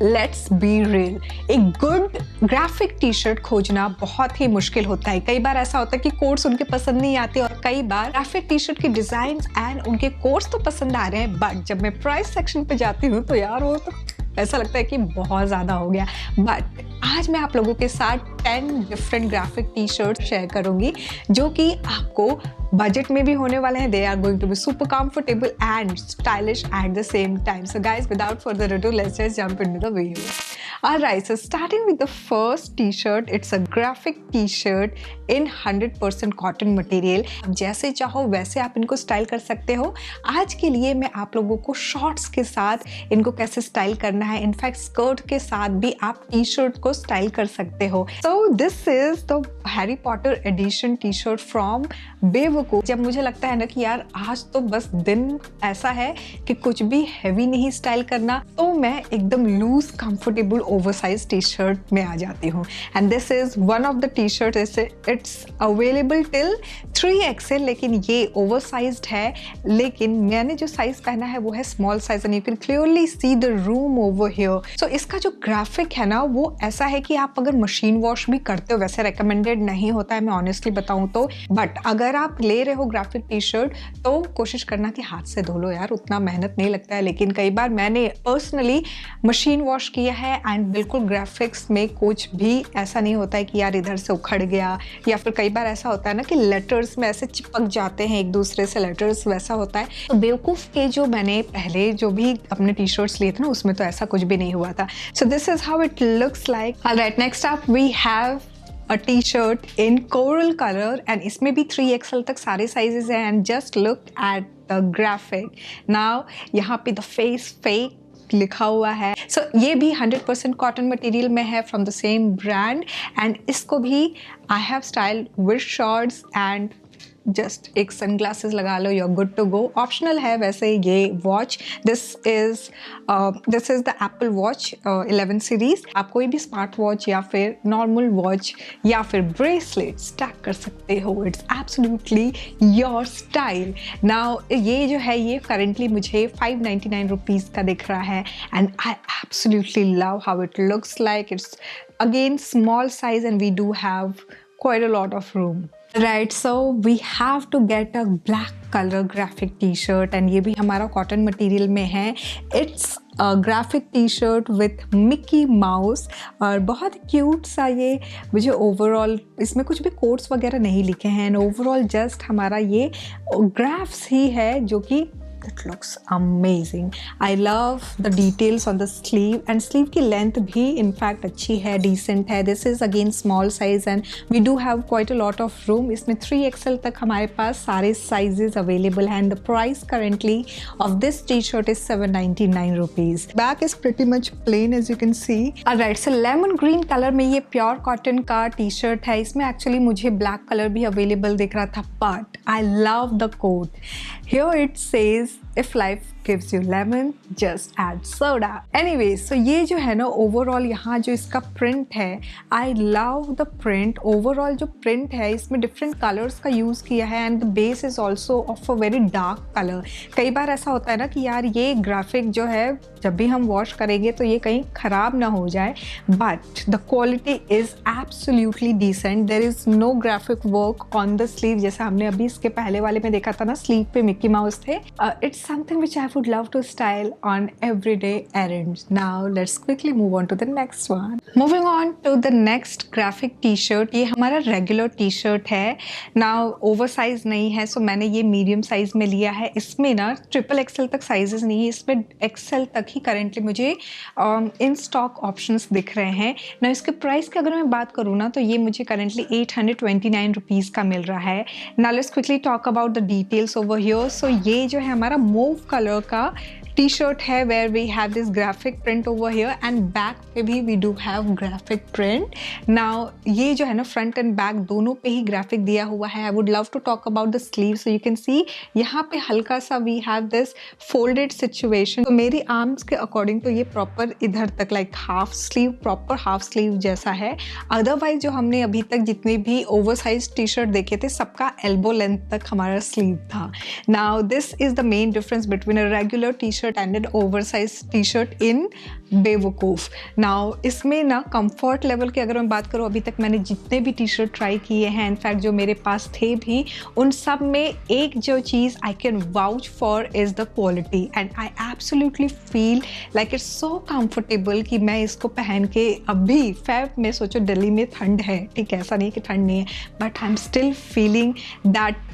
Let's be real, एक good graphic T shirt खोजना बहुत ही मुश्किल होता है। कई बार ऐसा होता है कि कोट्स उनके पसंद नहीं आते और कई बार ग्राफिक टी शर्ट की डिजाइन एंड उनके कोट्स तो पसंद आ रहे हैं, बट जब मैं प्राइस सेक्शन पे जाती हूँ तो यार वो तो ऐसा लगता है कि बहुत ज़्यादा हो गया। बट आज मैं आप लोगों के साथ 10 different graphic T shirt share करूंगी जो कि आपको बजट में भी होने वाले हैं। They are going to be super comfortable and stylish at the same time. So guys, without further ado, let's just jump into the video. Alright, so starting with the first t-shirt, it's a graphic t-shirt in 100% cotton material। जैसे चाहो वैसे आप इनको style कर सकते हो। आज के लिए मैं आप लोगों को शॉर्ट्स के साथ इनको कैसे स्टाइल करना है, इनफैक्ट स्कर्ट के साथ भी आप टी-शर्ट को स्टाइल कर सकते हो। So this is the Harry Potter edition t-shirt from Bewakoof. जब मुझे लगता है ना कि यार आज तो बस दिन ऐसा है कि कुछ भी हैवी नहीं स्टाइल करना, तो मैं एकदम loose comfortable oversize T shirt में आ जाती हूँ। And this is one of the T shirt, it's available till 3XL, लेकिन ये ओवरसाइज्ड है। लेकिन मैंने जो साइज पहना है वो है small size and you can clearly see the room over here. So इसका जो ग्राफिक है ना वो ऐसा है कि आप अगर मशीन वॉश भी करते हो, वैसे रिकमेंडेड नहीं होता है मैं ऑनेस्टली बताऊं तो, बट अगर आप ले रहे हो ग्राफिक टी शर्ट तो कोशिश करना कि हाथ से धो लो यार, उतना मेहनत नहीं लगता है। लेकिन कई बार मैंने पर्सनली मशीन वॉश किया है एंड बिल्कुल ग्राफिक्स में कुछ भी ऐसा नहीं होता है कि यार इधर से उखड़ गया, या फिर कई बार ऐसा होता है ना कि लेटर्स में ऐसे चिपक जाते हैं एक दूसरे से लेटर्स, वैसा होता है। तो बेवकूफ के जो मैंने पहले जो भी अपने टी शर्ट्स लिए थे ना उसमें तो ऐसा कुछ भी नहीं हुआ था। So this is how it looks like. Alright, next up we have a t-shirt in coral color and इसमें भी 3XL तक सारे साइजेस हैं। and just look at the graphic now, यहाँ पे the face fake लिखा हुआ है। सो ये भी 100% कॉटन मटेरियल में है from the same brand and इसको भी I have style with shorts and just एक सनग्लासेस लगा लो, you are good to go. Optional है वैसे ये watch. This is the Apple watch 11 series. आप कोई भी स्मार्ट वॉच या फिर नॉर्मल वॉच या फिर ब्रेसलेट स्टैक कर सकते हो। It's absolutely your style. Now ये जो है ये करेंटली मुझे 599 रुपीज़ का दिख रहा है and I absolutely love how it looks like. It's again small size and we do have quite a lot of room. Right, so we have to get a black color graphic t-shirt and ये भी हमारा cotton material में है। It's a graphic t-shirt with Mickey Mouse और बहुत cute सा ये मुझे ओवरऑल, इसमें कुछ भी कोट्स वगैरह नहीं लिखे हैं, ओवरऑल जस्ट हमारा ये ग्राफ्स ही है जो कि it looks amazing. I love the details on the sleeve and sleeve की length भी in fact अच्छी है, decent है। This is again small size and we do have quite a lot of room। इसमें 3XL तक हमारे पास सारे sizes available हैं and the price currently of this t-shirt is 799 rupees. Back is pretty much plain as you can see. Alright, so lemon green color में ये pure cotton का t-shirt है। इसमें actually मुझे black color भी available दिख रहा था, but I love the quote. Here it says, if life gives you lemon, just add soda. Anyway, so ये जो है ना ओवरऑल यहाँ जो इसका प्रिंट है, I love the print. Overall जो प्रिंट है इसमें डिफरेंट कलर्स का यूज़ किया है and the base is also of a very dark colour. कई बार ऐसा होता है ना कि यार ये ग्राफिक जो है जब भी हम वॉश करेंगे तो ये कहीं ख़राब ना हो जाए, but the quality is absolutely decent. There is no graphic work on the sleeve, जैसे हमने अभी इसके पहले वाले में देखा था ना, स्लीव पे मिक्की माउस थे। It's something which I would love to style on everyday errands. Now let's quickly move on to the next one. Moving on to the next graphic t-shirt, ये हमारा रेगुलर टी शर्ट है। Now oversize नहीं है, so मैंने ये medium size में लिया है। इसमें ना XXL तक साइजेस नहीं है, इसमें XL तक ही करेंटली मुझे इन स्टॉक ऑप्शंस दिख रहे हैं ना। इसके प्राइस की अगर मैं बात करूँ ना तो ये मुझे करेंटली 829 रुपीज़ का मिल रहा है। Now let's quickly talk about the details over here. So ये जो है हमारा मूव कलर का टी शर्ट है where we have this graphic print over here and back पे भी we do have graphic print. Now ये जो है ना फ्रंट एंड बैक दोनों पे ही ग्राफिक दिया हुआ है। I would love to talk about the sleeve. So you can see यहाँ पे हल्का सा we have this folded situation. तो मेरी आर्म्स के अकॉर्डिंग तो ये प्रॉपर इधर तक like half sleeve, proper half sleeve जैसा है। अदरवाइज जो हमने अभी तक जितने भी ओवरसाइज टी शर्ट देखे थे सबका एल्बो लेंथ तक हमारा स्लीव था। Now this is the main difference between a regular T t-shirt and an oversized t-shirt in बेवकूफ़। नाउ इसमें ना कंफर्ट लेवल की अगर मैं बात करूँ, अभी तक मैंने जितने भी टी-शर्ट ट्राई किए हैं, इनफैक्ट जो मेरे पास थे भी, उन सब में एक जो चीज़ I can vouch for is the quality, and I absolutely feel like it's so comfortable कि मैं इसको पहन के अभी फेब में, सोचो दिल्ली में ठंड है, ठीक है, ऐसा नहीं कि ठंड नहीं है, but I am still feeling that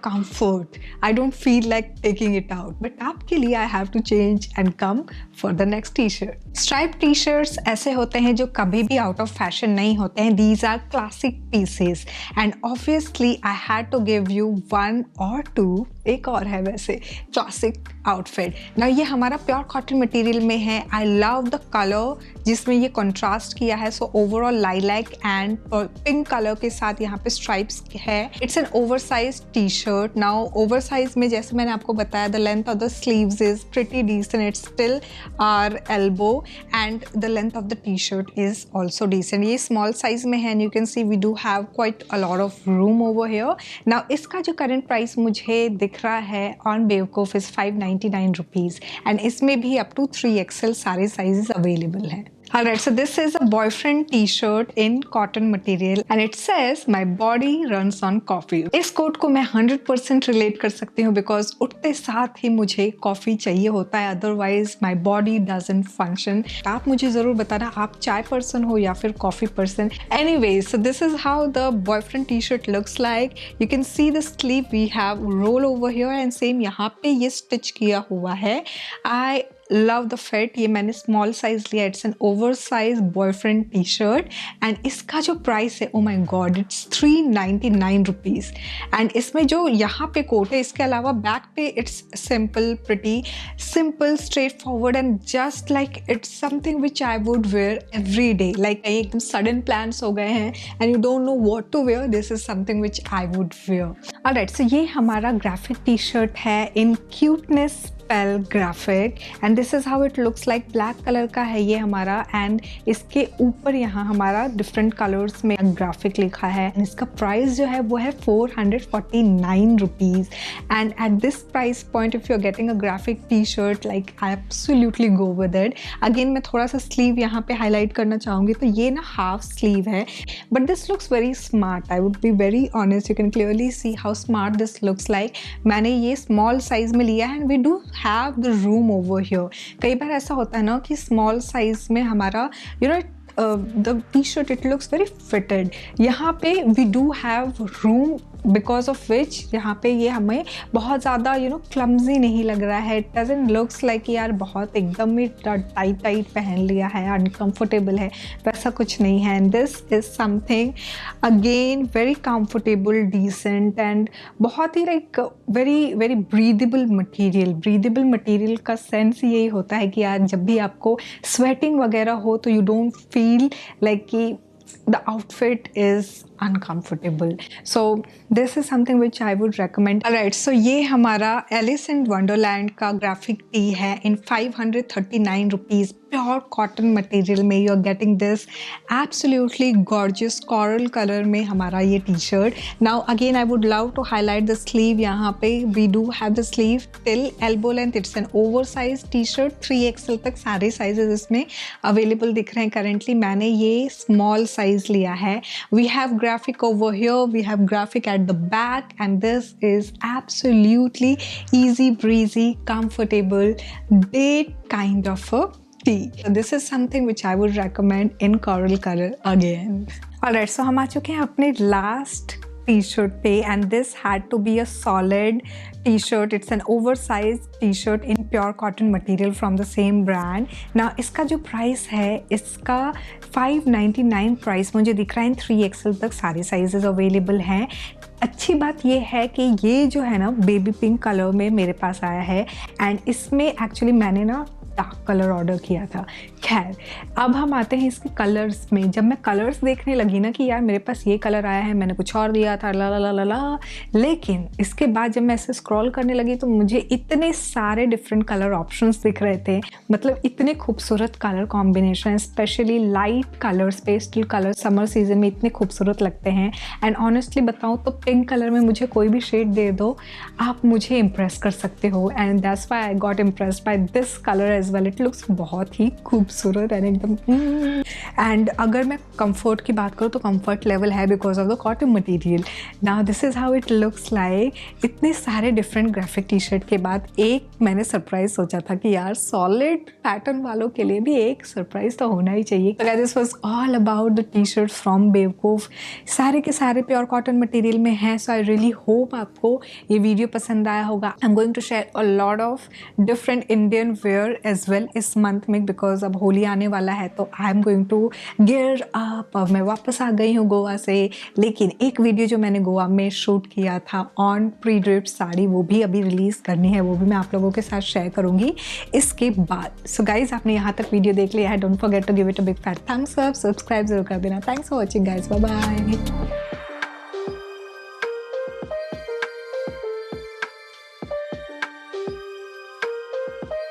comfort. I don't feel like taking it out. But आपके लिए I have to change and come for the next t-shirt. Striped t-shirts ऐसे होते हैं जो कभी भी out of fashion नहीं होते हैं. These are classic pieces. And obviously I had to give you one or two, एक और है वैसे, classic outfit. Now ये हमारा pure cotton material में है. I love the color जिसमें ये contrast किया है. So overall lilac and pink color के साथ यहाँ पे stripes है. It's an oversized t-shirt. Now oversized में जैसे मैंने आपको बताया, the length of the sleeves is pretty decent. It's still our elbow and the length of the t-shirt is also decent. ये small size में है and you can see we do have quite a lot of room over here. Now इसका जो current price मुझे दिख रहा है on बेवकूफ is 599 rupees and इसमें भी up to 3XL सारे sizes available हैं. Alright, so this is a boyfriend t-shirt in cotton material and it says my body runs on coffee. इस कोट को मैं 100% रिलेट कर सकती हूँ because उठते साथ ही मुझे कॉफ़ी चाहिए होता है, otherwise my body doesn't function. आप मुझे ज़रूर बताना आप चाय पर्सन हो या फिर coffee person. Anyways, so this is how the boyfriend t-shirt looks like. You can see the sleeve we have roll over here and same यहाँ पे ये स्टिच किया हुआ है. I love the fit. ये मैंने small size लिया. It's an oversized boyfriend t-shirt and इसका जो प्राइस है, oh my god, it's 399 rupees. and इसमें जो यहाँ पे कोट है, इसके अलावा बैक पे it's simple, pretty simple, straightforward and just like it's something which I would wear every day. like एकदम sudden plans हो गए हैं and you don't know what to wear, this is something which I would wear. Alright, so ये हमारा graphic t-shirt है in cuteness pale graphic and this is how it looks like. Black colour का है ये हमारा and इसके ऊपर यहाँ हमारा डिफरेंट कलर्स में ग्राफिक लिखा है. इसका प्राइस जो है वो है 449 rupees and at this price point if you are getting a graphic T shirt like I absolutely go with it. Again मैं थोड़ा सा स्लीव यहाँ पे हाईलाइट करना चाहूँगी, तो ये ना हाफ स्लीव है but this looks very smart. I would be very honest, you can clearly see how smart this looks like. मैंने ये स्मॉल साइज में लिया है and we do have the room over here. कई बार ऐसा होता है ना कि small size में हमारा the t-shirt it looks very fitted. यहाँ पे we do have room because of which यहाँ पे ये हमें बहुत ज़्यादा clumsy नहीं लग रहा है. It doesn't looks like यार बहुत एकदम ही टाइट पहन लिया है, uncomfortable है, वैसा कुछ नहीं है. And this is something again very comfortable, decent and बहुत ही like very breathable material. breathable material का sense यही होता है कि यार जब भी आपको sweating वगैरह हो तो you don't feel like कि the outfit is uncomfortable. So this is something which I would recommend. Alright, so ये हमारा Alice in Wonderland का graphic tee है in 539 rupees. Pure cotton material में you are getting this absolutely gorgeous coral color में हमारा ये t-shirt. Now again I would love to highlight the sleeve. यहाँ पे we do have the sleeve till elbow length. It's an oversized t-shirt. 3XL तक सारे sizes इसमें available दिख रहे हैं currently. मैंने ये small size लिया है. We have graphic over here, we have graphic at the back and this is absolutely easy breezy comfortable date kind of a tee. So this is something which I would recommend in coral color again. Alright, so हम आ चुके हैं अपने last t-shirt पे and this had to be a solid t-shirt. It's an oversized t-shirt in pure cotton material from the same brand. Now इसका जो price है, इसका 599 price मुझे दिख रहा है. 3XL तक सारे साइजेस अवेलेबल हैं. अच्छी बात ये है कि ये जो है ना बेबी पिंक कलर में मेरे पास आया है एंड इसमें एक्चुअली मैंने ना डार्क कलर ऑर्डर किया था। खैर, अब हम आते हैं इसके कलर्स में। जब मैं कलर्स देखने लगी ना कि यार मेरे पास ये कलर आया है, मैंने कुछ और दिया था, ला ला ला ला ला, लेकिन इसके बाद जब मैं ऐसे स्क्रॉल करने लगी तो मुझे इतने सारे डिफरेंट कलर ऑप्शंस दिख रहे थे। मतलब इतने खूबसूरत colour combination, specially light colours, pastel colour summer season में इतने खूबसूरत लगते हैं। एंड ऑनेस्टली बताऊँ तो पिंक कलर में मुझे कोई भी शेड दे दो, आप मुझे इम्प्रेस कर सकते हो। And that's why I got impressed by this colour as well. It looks बहुत ही खूबसूरत एंड एकदम एंड अगर मैं कंफर्ट की बात करूँ तो कंफर्ट लेवल है because of the cotton material. Now this is how it looks like. इतने सारे डिफरेंट ग्राफिक टी शर्ट के बाद एक मैंने सरप्राइज सोचा था कि यार सॉलिड पैटर्न वालों के लिए भी एक सरप्राइज तो होना ही चाहिए। तो this was all about the T shirt from बेवकूफ। सारे के सारे प्योर कॉटन मटेरियल में हैं। सो आई रियली होप आपको ये वीडियो पसंद आया होगा। I am going to share a lot of different Indian wear as well इस मंथ में, बिकॉज अब होली आने वाला है तो I am going to gear up. मैं वापस आ गई हूँ गोवा से, लेकिन एक वीडियो जो मैंने गोवा में शूट किया था ऑन प्री ड्रेप्ड साड़ी, वो भी अभी रिलीज़ करनी है, वो भी मैं आप लोगों के साथ शेयर करूँगी इसके बाद। सो गाइज, आपने यहाँ तक वीडियो देख लिया है, don't forget to give it a big fat thumbs up, subscribe जरूर कर देना। Thanks for watching guys, bye bye.